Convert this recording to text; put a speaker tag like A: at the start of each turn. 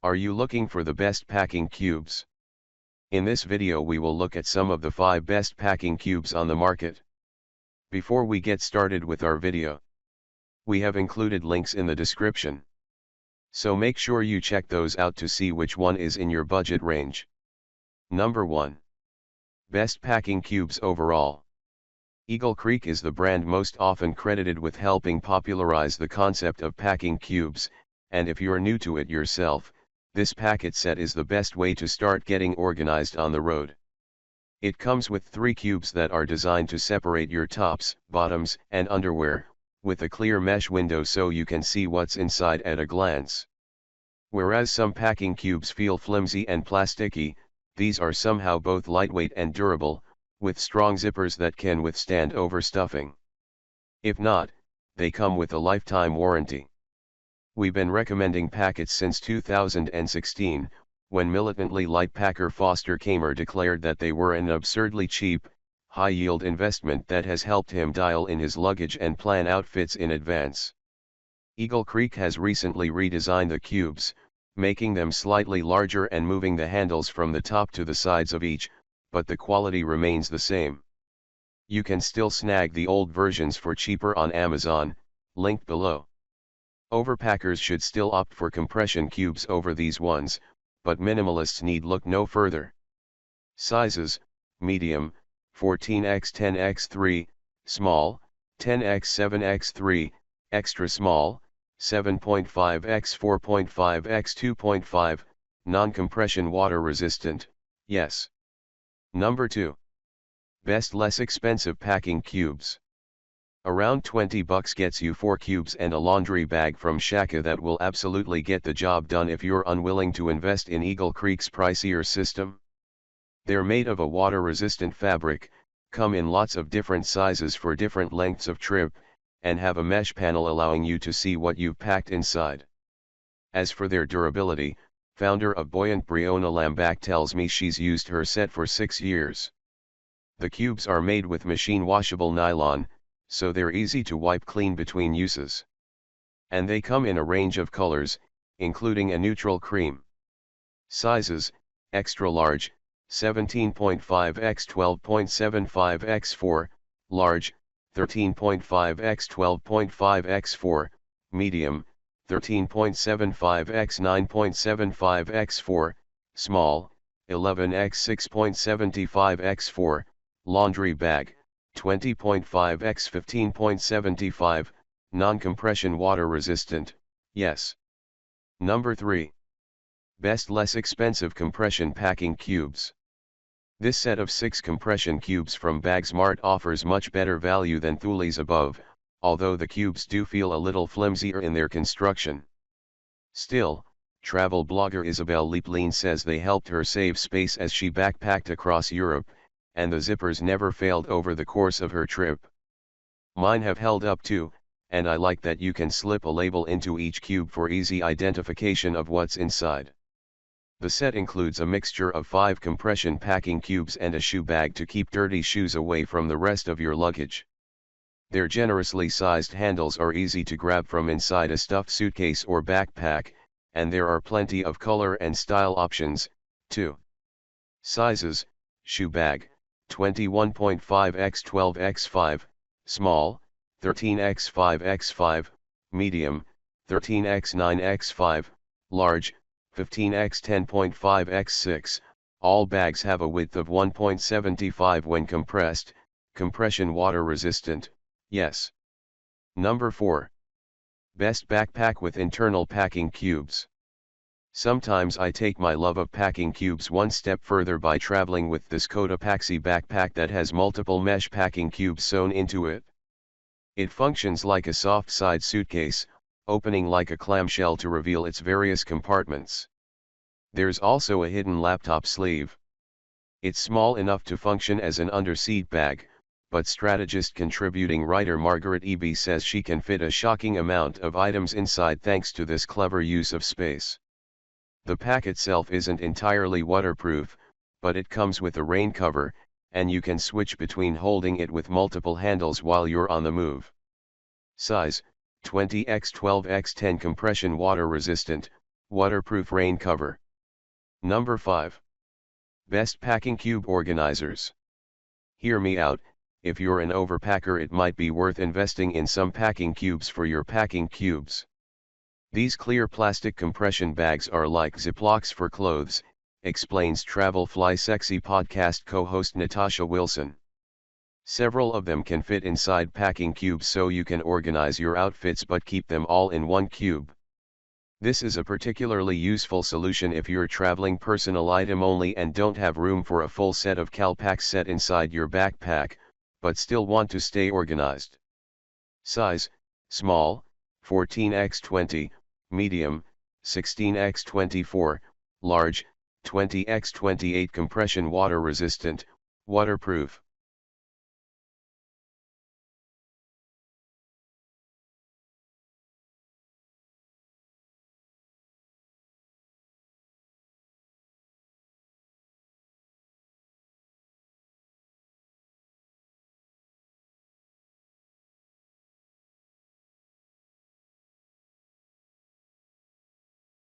A: Are you looking for the best packing cubes? In this video we will look at some of the 5 best packing cubes on the market. Before we get started with our video, we have included links in the description. So make sure you check those out to see which one is in your budget range. Number 1. Best packing cubes overall. Eagle Creek is the brand most often credited with helping popularize the concept of packing cubes, and if you're new to it yourself, this packet set is the best way to start getting organized on the road. It comes with 3 cubes that are designed to separate your tops, bottoms, and underwear, with a clear mesh window so you can see what's inside at a glance. Whereas some packing cubes feel flimsy and plasticky, these are somehow both lightweight and durable, with strong zippers that can withstand overstuffing. If not, they come with a lifetime warranty. We've been recommending packets since 2016, when militantly light packer Foster Kamer declared that they were an absurdly cheap, high-yield investment that has helped him dial in his luggage and plan outfits in advance. Eagle Creek has recently redesigned the cubes, making them slightly larger and moving the handles from the top to the sides of each, but the quality remains the same. You can still snag the old versions for cheaper on Amazon, linked below. Overpackers should still opt for compression cubes over these ones, but minimalists need look no further. Sizes: medium, 14x10x3, small, 10x7x3, extra small, 7.5x4.5x2.5, non-compression water resistant, yes. Number 2. Best less expensive packing cubes. Around $20 gets you 4 cubes and a laundry bag from Shaka that will absolutely get the job done if you're unwilling to invest in Eagle Creek's pricier system. They're made of a water-resistant fabric, come in lots of different sizes for different lengths of trip, and have a mesh panel allowing you to see what you've packed inside. As for their durability, founder of Buoyant Breonna Lambach tells me she's used her set for 6 years. The cubes are made with machine-washable nylon, so they're easy to wipe clean between uses. And they come in a range of colors, including a neutral cream. Sizes: extra large, 17.5x 12.75x4, large, 13.5x 12.5x4, medium, 13.75x 9.75x4, small, 11x 6.75x4, laundry bag, 20.5x 15.75, non-compression water resistant, yes. Number 3. Best less expensive compression packing cubes. This set of 6 compression cubes from Bagsmart offers much better value than Thule's above, although the cubes do feel a little flimsier in their construction. Still, travel blogger Isabel Leaplin says they helped her save space as she backpacked across Europe, and the zippers never failed over the course of her trip. Mine have held up too, and I like that you can slip a label into each cube for easy identification of what's inside. The set includes a mixture of 5 compression packing cubes and a shoe bag to keep dirty shoes away from the rest of your luggage. Their generously sized handles are easy to grab from inside a stuffed suitcase or backpack, and there are plenty of color and style options, too. Sizes: shoe bag, 21.5x 12x5, small, 13x5x5, medium, 13x9x5, large, 15x 10.5x6, all bags have a width of 1.75 when compressed, compression water resistant, yes. Number 4. Best backpack with internal packing cubes. Sometimes I take my love of packing cubes one step further by traveling with this Cotopaxi backpack that has multiple mesh packing cubes sewn into it. It functions like a soft side suitcase, opening like a clamshell to reveal its various compartments. There's also a hidden laptop sleeve. It's small enough to function as an under-seat bag, but strategist contributing writer Margaret Eby says she can fit a shocking amount of items inside thanks to this clever use of space. The pack itself isn't entirely waterproof, but it comes with a rain cover, and you can switch between holding it with multiple handles while you're on the move. Size: 20x 12x10 compression water resistant, waterproof rain cover. Number 5. Best packing cube organizers. Hear me out, if you're an overpacker it might be worth investing in some packing cubes for your packing cubes. These clear plastic compression bags are like Ziplocs for clothes, explains Travel Fly Sexy podcast co-host Natasha Wilson. Several of them can fit inside packing cubes so you can organize your outfits but keep them all in one cube. This is a particularly useful solution if you're traveling personal item only and don't have room for a full set of CalPacks set inside your backpack, but still want to stay organized. Size: small, 14x20, medium, 16x24, large, 20x28. Compression water resistant, waterproof.